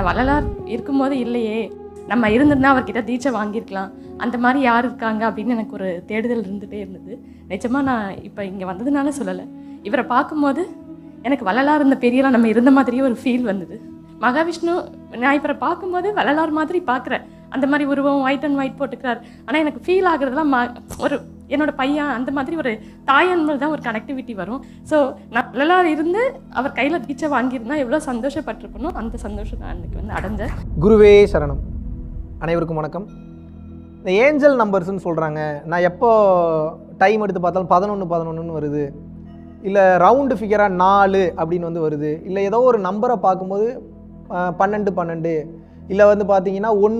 வள்ளலார் இருக்கும்போது இல்லையே, நம்ம இருந்திருந்தா அவர்கிட்ட தீட்சை வாங்கியிருக்கலாம், அந்த மாதிரி யார் இருக்காங்க அப்படின்னு எனக்கு ஒரு தேடுதல் இருந்துகிட்டே இருந்தது. நிஜமாக நான் இப்போ இங்கே வந்ததுனால சொல்லலை, இவரை பார்க்கும்போது எனக்கு வள்ளலார் இந்த பெரியலாம் நம்ம இருந்த மாதிரியே ஒரு ஃபீல் வந்தது. மகாவிஷ்ணு நான் இவரை பார்க்கும்போது வள்ளலார் மாதிரி பார்க்குறேன், அந்த மாதிரி உருவம் ஒயிட் அண்ட் ஒயிட் போட்டுக்கிறார். ஆனால் எனக்கு ஃபீல் ஆகுறதுலாம் ஒரு என்னோட பையன் அந்த மாதிரி ஒரு தாயன்பல் தான் ஒரு கனெக்டிவிட்டி வரும். ஸோ நான் வள்ளலார் இருந்து அவர் கையில் தீட்சை வாங்கியிருந்தா எவ்வளோ சந்தோஷப்பட்டிருக்கணும், அந்த சந்தோஷம் நான் அன்றைக்கி வந்து அடைஞ்சேன். குருவே சரணம். அனைவருக்கும் வணக்கம். இந்த ஏஞ்சல் நம்பர்ஸ்ன்னு சொல்கிறாங்க. நான் எப்போ டைம் எடுத்து பார்த்தாலும் 11 வருது, இல்லை ரவுண்டு ஃபிகராக 4 அப்படின்னு வந்து வருது, இல்லை ஏதோ ஒரு நம்பரை பார்க்கும்போது 12 இல்லை வந்து பார்த்தீங்கன்னா 1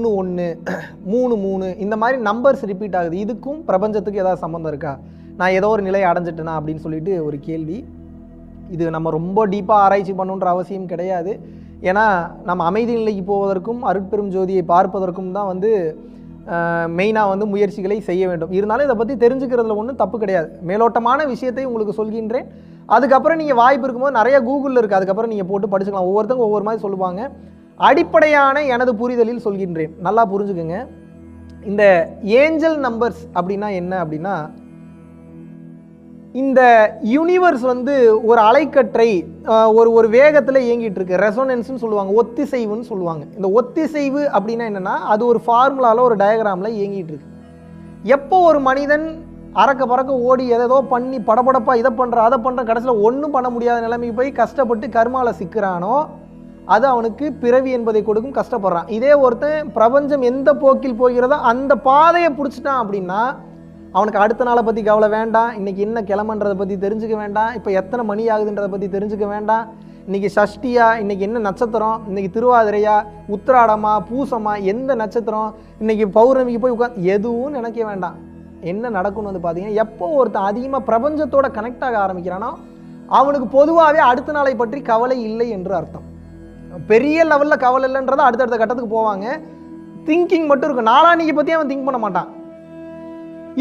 3 இந்த மாதிரி நம்பர்ஸ் ரிப்பீட் ஆகுது. இதுக்கும் பிரபஞ்சத்துக்கு ஏதாவது சம்மந்தம் இருக்கா, நான் ஏதோ ஒரு நிலையை அடைஞ்சிட்டேனா அப்படின்னு சொல்லிட்டு ஒரு கேள்வி. இது நம்ம ரொம்ப டீப்பாக ஆராய்ச்சி பண்ணுன்ற அவசியம் கிடையாது. ஏன்னா நம்ம அமைதி நிலைக்கு போவதற்கும் அருட்பெரும் ஜோதியை பார்ப்பதற்கும் தான் வந்து மெயினாக வந்து முயற்சிகளை செய்ய வேண்டும். இருந்தாலும் இதை பற்றி தெரிஞ்சுக்கிறதுல ஒன்றும் தப்பு கிடையாது. மேலோட்டமான விஷயத்தை உங்களுக்கு சொல்கின்றேன். அதுக்கப்புறம் நீங்கள் வாய்ப்பு இருக்கும்போது நிறைய கூகுளில் இருக்குது, அதுக்கப்புறம் நீங்கள் போட்டு படிச்சுக்கலாம். ஒவ்வொருத்தங்க ஒவ்வொரு மாதிரி சொல்லுவாங்க. அடிப்படையான எனது புரிதலில் சொல்கின்றேன், நல்லா புரிஞ்சுக்குங்க. இந்த ஏஞ்சல் நம்பர்ஸ் அப்படின்னா என்ன அப்படின்னா, இந்த யூனிவர்ஸ் வந்து ஒரு அலைக்கற்றை ஒரு வேகத்தில் இயங்கிட்டு இருக்கு. ரெசோனன்ஸ்னு சொல்லுவாங்க, ஒத்திசைவுன்னு சொல்லுவாங்க. இந்த ஒத்திசைவு அப்படின்னா என்னென்னா, அது ஒரு ஃபார்முலாவில் ஒரு டயக்ராமில் இயங்கிட்டு இருக்கு. எப்போ ஒரு மனிதன் அறக்க பறக்க ஓடி எதோ பண்ணி படபடப்பாக இதை பண்ணுற அதை பண்ணுற, கடைசியில் ஒன்றும் பண்ண முடியாத நிலைமைக்கு போய் கஷ்டப்பட்டு கர்மாவில் சிக்கிறானோ, அது அவனுக்கு பிறவி என்பதை கொடுக்கும், கஷ்டப்படுறான். இதே ஒருத்தன் பிரபஞ்சம் எந்த போக்கில் போகிறதோ அந்த பாதையை பிடிச்சிட்டான் அப்படின்னா அவனுக்கு அடுத்த நாளை பற்றி கவலை வேண்டாம், இன்றைக்கி என்ன கிளம்புன்றதை பற்றி தெரிஞ்சுக்க வேண்டாம், இப்போ எத்தனை மணி ஆகுதுன்றதை பற்றி தெரிஞ்சுக்க வேண்டாம், இன்றைக்கி சஷ்டியா, இன்றைக்கி என்ன நட்சத்திரம், இன்றைக்கி திருவாதிரையா, உத்திராடமா, பூசமா, எந்த நட்சத்திரம், இன்றைக்கி பௌர்ணமிக்கு போய் எதுவும் நினைக்க வேண்டாம். என்ன நடக்கும்னு வந்து பார்த்தீங்கன்னா, எப்போ ஒருத்தன் அதிகமாக பிரபஞ்சத்தோட கனெக்ட் ஆக ஆரம்பிக்கிறானோ அவனுக்கு பொதுவாகவே அடுத்த நாளை பற்றி கவலை இல்லை என்று அர்த்தம். பெரிய லெவலில் கவலை இல்லைன்றதை அடுத்தடுத்த கட்டத்துக்கு போவாங்க. திங்கிங் மட்டும் இருக்கும், நாளான்னைக்கு பற்றி அவன் திங்க் பண்ண மாட்டான்.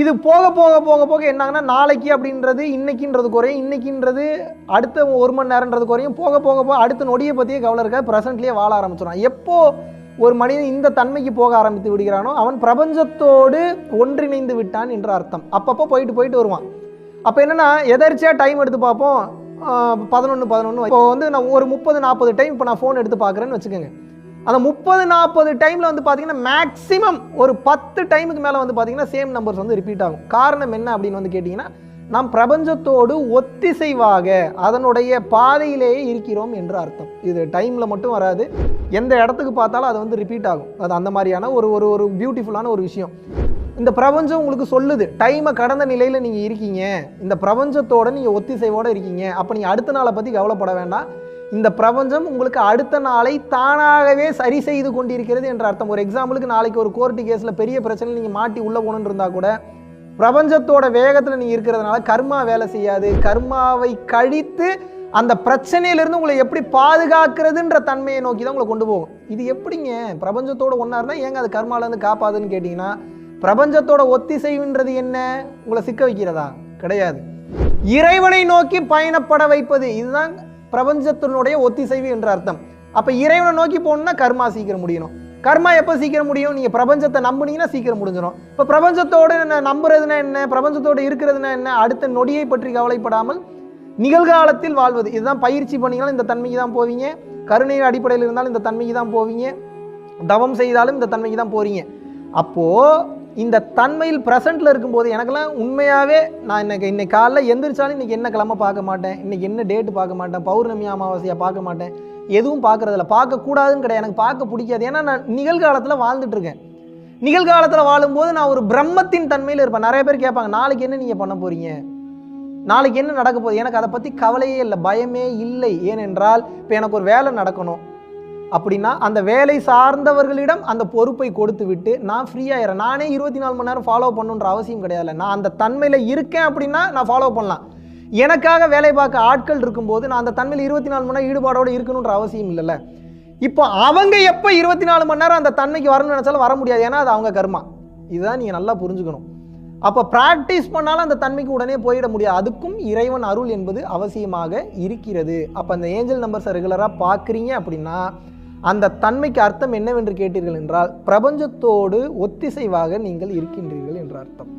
இது போக போக போக போக என்னாங்கன்னா, நாளைக்கு அப்படின்றது இன்னைக்குன்றது குறையும், இன்னைக்குன்றது அடுத்த 1 மணி நேரன்றது குறையும், போக போக போக அடுத்த நொடியை பற்றியே கவலை இருக்க, ப்ரெசென்ட்லேயே வாழ ஆரம்பிச்சிடான். எப்போ ஒரு மனிதன் இந்த தன்மைக்கு போக ஆரம்பித்து விடுகிறானோ அவன் பிரபஞ்சத்தோடு ஒன்றிணைந்து விட்டான் என்ற அர்த்தம். அப்பப்போ போயிட்டு வருவான். அப்போ என்னென்னா, எதர்ச்சியாக டைம் எடுத்து பார்ப்போம், 11 இப்போ வந்து நான் ஒரு 30-40 டைம் இப்போ நான் ஃபோன் எடுத்து பார்க்குறேன்னு வச்சுக்கோங்க. அந்த 30-40 டைமில் வந்து பார்த்தீங்கன்னா மேக்ஸிமம் ஒரு 10 டைமுக்கு மேலே வந்து பார்த்தீங்கன்னா சேம் நம்பர்ஸ் வந்து ரிப்பீட் ஆகும். காரணம் என்ன அப்படின்னு வந்து கேட்டிங்கன்னா, நாம் பிரபஞ்சத்தோடு ஒத்திசைவாக அதனுடைய பாதையிலேயே இருக்கிறோம் என்று அர்த்தம். இது டைமில் மட்டும் வராது, எந்த இடத்துக்கு பார்த்தாலும் அது வந்து ரிப்பீட் ஆகும். அது அந்த மாதிரியான ஒரு பியூட்டிஃபுல்லான ஒரு விஷயம். இந்த பிரபஞ்சம் உங்களுக்கு சொல்லுது, டைமை கடந்த நிலையில் நீங்கள் இருக்கீங்க, இந்த பிரபஞ்சத்தோடு நீங்கள் ஒத்திசைவோடு இருக்கீங்க, அப்போ நீங்கள் அடுத்த நாளை பற்றி கவலைப்பட வேண்டாம், இந்த பிரபஞ்சம் உங்களுக்கு அடுத்த நாளை தானாகவே சரி செய்து கொண்டிருக்கிறது என்ற அர்த்தம். ஒரு எக்ஸாம்பிளுக்கு, நாளைக்கு ஒரு கோர்ட்டு கேஸில் பெரிய பிரச்சனை நீங்கள் மாட்டி உள்ளே போகணுன்னு இருந்தால் கூட பிரபஞ்சத்தோட வேகத்தில் நீங்கள் இருக்கிறதுனால கர்மா வேலை செய்யாது. கர்மாவை கழித்து அந்த பிரச்சனையிலிருந்து உங்களை எப்படி பாதுகாக்கிறதுன்ற தன்மையை நோக்கி தான் உங்களை கொண்டு போகும். இது எப்படிங்க பிரபஞ்சத்தோட ஒன்றா இருந்தால் ஏங்க அது கர்மாலேருந்து காப்பாதுன்னு கேட்டிங்கன்னா, பிரபஞ்சத்தோட ஒத்திசைவுன்றது என்ன, உங்களை சிக்க வைக்கிறதா? கிடையாது. இறைவனை நோக்கி பயணப்பட வைப்பது, இதுதான் பிரபஞ்சத்தினுடைய ஒத்திசைவு என்ற அர்த்தம். அப்போ இறைவனை நோக்கி போகணும்னா கர்மா சீக்கிரம் முடியணும். கர்மா எப்போ சீக்கிரம் முடியும்? நீங்கள் பிரபஞ்சத்தை நம்புனீங்கன்னா சீக்கிரம் முடிஞ்சிடும். இப்போ பிரபஞ்சத்தோடு நம்புறதுனா என்ன, பிரபஞ்சத்தோடு இருக்கிறதுனா என்ன, அடுத்த நொடியை பற்றி கவலைப்படாமல் நிகழ்காலத்தில் வாழ்வது. இதுதான் பயிற்சி பண்ணிங்கனாலும் இந்த தன்மைக்கு தான் போவீங்க, கருணை அடிப்படையில் இருந்தாலும் இந்த தன்மைக்கு தான் போவீங்க, தவம் செய்தாலும் இந்த தன்மைக்கு தான் போகிறீங்க. அப்போது இந்த தன்மையில் ப்ரெசென்ட்டில் இருக்கும்போது எனக்கெல்லாம் உண்மையாகவே நான் இன்னைக்கு காலைல எந்திரிச்சாலும் இன்றைக்கி என்ன கிழமை பார்க்க மாட்டேன், இன்றைக்கி என்ன டேட்டு பார்க்க மாட்டேன், பௌர்ணமி அமாவாசையாக பார்க்க மாட்டேன், எதுவும் பார்க்குறதில்ல. பார்க்கக்கூடாதுன்னு கிடையாது, எனக்கு பார்க்க பிடிக்காது. ஏன்னா நான் நிகழ்காலத்தில் வாழ்ந்துட்டுருக்கேன். நிகழ்காலத்தில் வாழும்போது நான் ஒரு பிரம்மத்தின் தன்மையில் இருப்பேன். நிறைய பேர் கேட்பாங்க, நாளைக்கு என்ன நீங்கள் பண்ண போகிறீங்க, நாளைக்கு என்ன நடக்க போகுது? எனக்கு அதை பற்றி கவலையே இல்லை, பயமே இல்லை. ஏனென்றால் இப்போ எனக்கு ஒரு வேலை நடக்கணும் அப்படின்னா அந்த வேலை சார்ந்தவர்களிடம் அந்த பொறுப்பை கொடுத்து விட்டு நான் ஃப்ரீயாகிறேன். நானே 24 மணி நேரம் ஃபாலோ பண்ணுன்ற அவசியம் கிடையாது. நான் அந்த தன்மையில் இருக்கேன் அப்படின்னா நான் ஃபாலோ பண்ணலாம். எனக்காக வேலை பார்க்க ஆட்கள் இருக்கும்போது நான் அந்த தன்மையில் 24 மணி நேரம் ஈடுபாடோடு இருக்கணுன்ற அவசியம் இல்லைல்ல. இப்போ அவங்க எப்போ 24 மணி நேரம் அந்த தன்மைக்கு வரணும்னு நினச்சாலும் வர முடியாது, ஏன்னா அது அவங்க கர்மா. இதுதான் நீங்கள் நல்லா புரிஞ்சுக்கணும். அப்போ ப்ராக்டிஸ் பண்ணாலும் அந்த தன்மைக்கு உடனே போயிட முடியாது. அதுக்கும் இறைவன் அருள் என்பது அவசியமாக இருக்கிறது. அப்போ அந்த ஏஞ்சல் நம்பர்ஸை ரெகுலராக பார்க்குறீங்க அப்படின்னா அந்த தன்மைக்கு அர்த்தம் என்னவென்று கேட்டீர்கள் என்றால் பிரபஞ்சத்தோடு ஒத்திசைவாக நீங்கள் இருக்கின்றீர்கள் என்ற அர்த்தம்.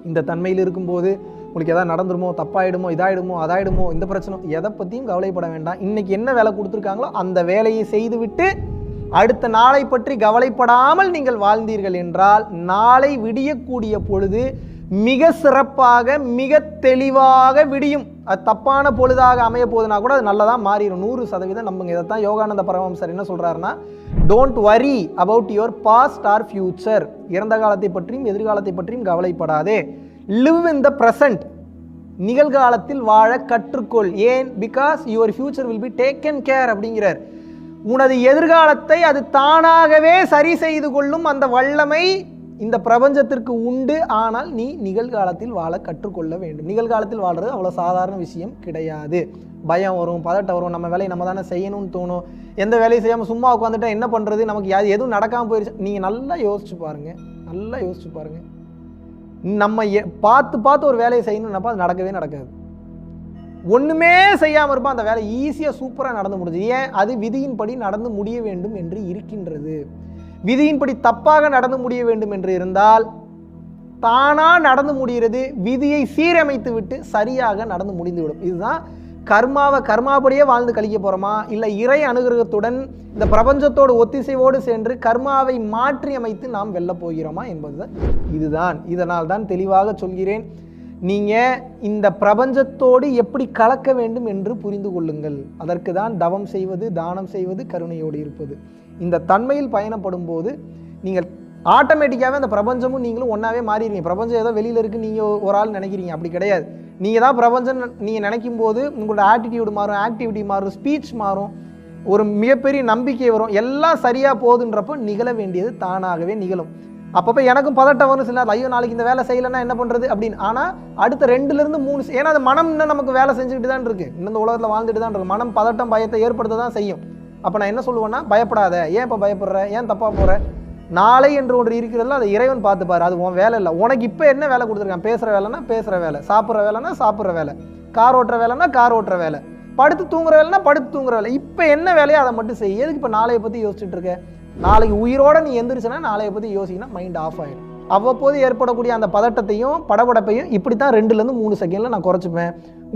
இந்த தன்மையில் இருக்கும்போது உங்களுக்கு எதாவது நடந்துருமோ, தப்பாயிடுமோ, இதாயிடுமோ, அதாயிடுமோ, இந்த பிரச்சனை எதை பற்றியும் கவலைப்பட வேண்டாம். இன்னைக்கு என்ன வேலை கொடுத்துருக்காங்களோ அந்த வேலையை செய்துவிட்டு அடுத்த நாளை பற்றி கவலைப்படாமல் நீங்கள் வாழ்ந்தீர்கள் என்றால் நாளை விடியக்கூடிய பொழுது மிக சிறப்பாக மிக தெளிவாக விடியும். அது தப்பான பொழுதாக அமைய போகுதுன்னா கூட அது நல்லதாக மாறிடும். 100% நம்புங்க. இதைத்தான் யோகானந்த பரமஹம்சர் என்ன சொல்கிறாருன்னா, don't worry about your past or future. இறந்த காலத்தை பற்றியும் எதிர்காலத்தை பற்றியும் கவலைப்படாதே. Live in the present. நிகழ்காலத்தில் வாழ கற்றுக்கொள். ஏன்? Because your future will be taken care அப்படிங்கிறார். உனது எதிர்காலத்தை அது தானாகவே சரி செய்து கொள்ளும் அந்த வல்லமை இந்த பிரபஞ்சத்திற்கு உண்டு. ஆனால் நீ நிகழ்காலத்தில் வாழ கற்றுக்கொள்ள வேண்டும். நிகழ்காலத்தில் வாழ்றது அவ்வளோ சாதாரண விஷயம் கிடையாது. பயம் வரும், பதட்டம் வரும், நம்ம வேலையை நம்ம தானே செய்யணும்னு தோணும். எந்த வேலையும் செய்யாமல் சும்மா உட்காந்துட்டா என்ன பண்ணுறது, நமக்கு எதுவும் நடக்காமல் போயிடுச்சு. நீங்கள் நல்லா யோசிச்சு பாருங்கள், நல்லா யோசிச்சு பாருங்கள். நம்ம பார்த்து ஒரு வேலையை செய்யணும்னப்பா அது நடக்கவே நடக்காது. ஒன்றுமே செய்யாமல் இருப்போம், அந்த வேலை ஈஸியாக சூப்பராக நடந்து முடிஞ்சு. ஏன்? அது விதியின்படி நடந்து முடிய வேண்டும் என்று இருக்கின்றது. விதியின்படி தப்பாக நடந்து முடிய வேண்டும் என்று இருந்தால் தானாக நடந்து முடிகிறது. விதியை சீரமைத்து விட்டு சரியாக நடந்து முடிந்துவிடும். இதுதான் கர்மாபடியே வாழ்ந்து கழிக்க போகிறோமா, இல்லை இறை அனுகிரகத்துடன் இந்த பிரபஞ்சத்தோடு ஒத்திசைவோடு சென்று கர்மாவை மாற்றி அமைத்து நாம் வெல்ல போகிறோமா என்பது இதுதான். இதனால் தான் தெளிவாக சொல்கிறேன், நீங்கள் இந்த பிரபஞ்சத்தோடு எப்படி கலக்க வேண்டும் என்று புரிந்து கொள்ளுங்கள். அதற்கு தான் தவம் செய்வது, தானம் செய்வது, கருணையோடு இருப்பது. இந்த தன்மையில் பயணப்படும் போது நீங்கள் ஆட்டோமேட்டிக்காகவே அந்த பிரபஞ்சமும் நீங்களும் ஒன்றாவே மாறிடுவீங்க. பிரபஞ்சம் ஏதோ வெளியில் இருக்குது, நீங்கள் ஒரு ஆள் நினைக்கிறீங்க, அப்படி கிடையாது. நீங்கள் தான் பிரபஞ்சம் நீங்கள் நினைக்கும் போது உங்களோட ஆட்டிடியூடு மாறும், ஆக்டிவிட்டி மாறும், ஸ்பீச் மாறும், ஒரு மிகப்பெரிய நம்பிக்கை வரும். எல்லாம் சரியாக போகுதுன்றப்போ நிகழ வேண்டியது தானாகவே நிகழும். அப்பப்போ எனக்கும் பதட்டம் வரும் சில, ஐயோ நாளைக்கு இந்த வேலை செய்யலைன்னா என்ன பண்ணுறது அப்படின்னு. ஆனால் அடுத்த 2லேருந்து 3, ஏன்னா அது மனம் இன்னும் நமக்கு வேலை செஞ்சுக்கிட்டு தான் இருக்குது, இன்னும் இந்த உலகத்தில் வாழ்ந்துட்டு தான் இருக்குது. மனம் பதட்டம் பயத்தை ஏற்படுத்த தான் செய்யும். அப்போ நான் என்ன சொல்லுவேன்னா, பயப்படாத. ஏன் இப்போ பயப்படுற, ஏன் தப்பாக போகிற, நாளை என்று ஒன்று இருக்கிறதுல அதை இறைவன் பார்த்துப்பார். அது உன் வேலை இல்லை. உனக்கு இப்போ என்ன வேலை கொடுத்துருக்கான்? பேசுகிற வேலைன்னா பேசுகிற வேலை, சாப்பிட்ற வேலைன்னா சாப்பிட்ற வேலை, கார் ஓட்டுற வேலைன்னா கார் ஓட்டுற வேலை, படுத்து தூங்குற வேலைன்னா படுத்து தூங்குற வேலை. இப்போ என்ன வேலையோ அதை மட்டும் செய். எதுக்கு இப்போ நாளையை பற்றி யோசிச்சுட்டு இருக்க? நாளைக்கு உயிரோடு நீ எந்திரிச்சுன்னா நாளையை பற்றி யோசிக்கினா மைண்ட் ஆஃப் ஆகிடும். அவ்வப்போது ஏற்படக்கூடிய அந்த பதட்டத்தையும் படபடப்பையும் இப்படி தான் 2லேருந்து 3 செகண்டில் நான் குறைச்சிப்பேன்.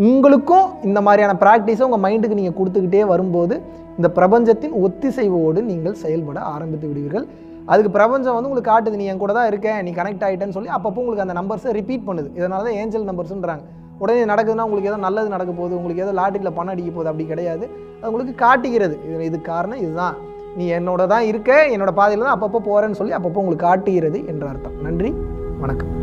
உங்களுக்கும் இந்த மாதிரியான ப்ராக்டிஸை உங்கள் மைண்டுக்கு நீங்கள் கொடுத்துக்கிட்டே வரும்போது இந்த பிரபஞ்சத்தின் ஒத்திசைவோடு நீங்கள் செயல்பட ஆரம்பித்து விடுவீர்கள். அதுக்கு பிரபஞ்சம் உங்களுக்கு காட்டுது, நீ என் கூட தான் இருக்க, நீ கனெக்ட் ஆகிட்டேன்னு சொல்லி அப்பப்போ உங்களுக்கு அந்த நம்பர்ஸை ரிப்பீட் பண்ணுது. இதனால தான் ஏஞ்சல் நம்பர்ஸ்ன்றாங்க. உடனே நடக்குதுன்னா உங்களுக்கு ஏதோ நல்லது நடக்க போகுது, உங்களுக்கு ஏதோ லாட்டரியில் பணம் அடிக்க போகுது, அப்படி கிடையாது. அது உங்களுக்கு காட்டுகிறது. இதுக்கு காரணம் இதுதான், நீ என்னோட தான் இருக்க, என்னோட பாதையில் தான் அப்பப்போ போகிறேன்னு சொல்லி அப்பப்போ உங்களுக்கு காட்டுகிறது என்ற அர்த்தம். நன்றி, வணக்கம்.